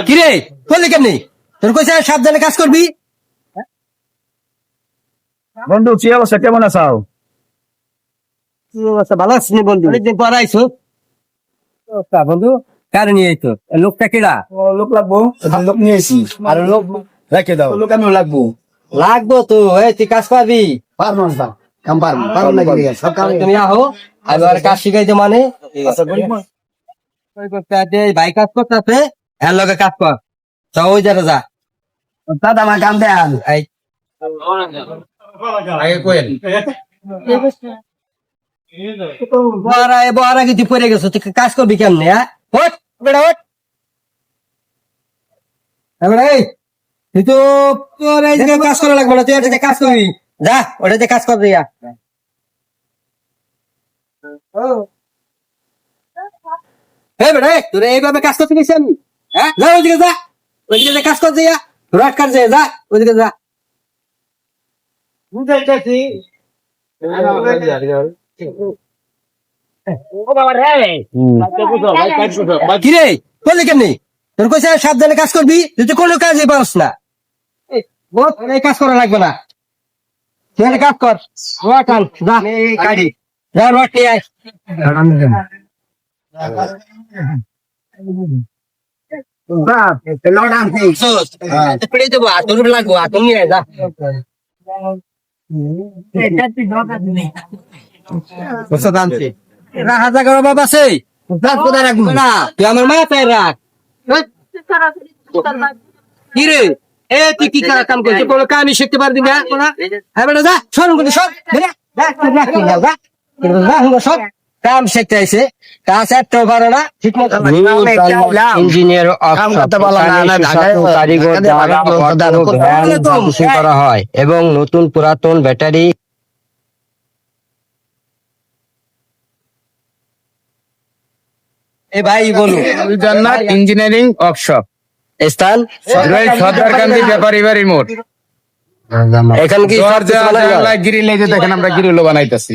কিরে বললি কেমনি তোর কইছে সাবধানে কাজ করবি। বন্ধু কি অবস্থা, কেমন আছো? ভালো আছিস বন্ধু, অনেকদিন পর আইছো। বন্ধু কার নিয়ে আইতো লোকটা কেডা? লোক লাগবো, লোক নিয়ে এসি। আর লোক রেখে দাও, লোক আমিও লাগবো। লাগবো তো, তুই কাজ পাবি? পারবো না, কাম পারবো পারবো না, সব কাম তুমি আহো, আমি আর কাজ শিখাইতে মানে ভাই কাজ করতেছে, এর লগে কাজ কর। ওই যারা যা দাদা আমার কাম দেন। আগে কোয়েল বহারা কিছু পড়ে গেছো, তুই কাজ করবি কেমনে? হ্যাঁ ওঠ বেড়া ওঠ। তুই তো তোর এই জায়গায় কাজ করা লাগবে না, তুই ওটাতে কাজ করবি। যা ওটাতে কাজ করবি। বেড়া তোর এইভাবে কাজ করতে গেছি আমি? হ্যাঁ যা ওইদিকে যা, ওইদিকে কাজ করতে যা, রাত কাটছে যা ওইদিকে যা। কিরে বললি কেমনি তোর কইছে সাবধানে কাজ করবি, তুই তো কোনো কাজই পারস না। এই কাজ করা লাগবে না, তুই কাজ কর। যা গাড়ি যা রড নিয়ে আয়। পেড়ে দেবো, আতর লাগবো, আতর নিয়ে আয় যা। হাজার করো বাবা আছে, কোথায় রাখবো না, তুই আমার মাথায় রাখ। কি রে তুই কি কাম করছিস, কোনো কামই শিখতে পারবি না? হ্যাঁ বেটা যা, সর সব সব কাম শিখতে আইসে, কাজ একটাও পারো না ঠিক মতো। ইঞ্জিনিয়ার করা হয় এবং নতুন পুরাতন ব্যাটারি ভাই বলুন। জান্নাত ইঞ্জিনিয়ারিং ওয়ার্কশপ, স্থান সরদারকান্দি ব্যাপারী বাড়ির মোড়। এখানে কি গিরিল দেখেন, আমরা গিরিল বানাইতেছি।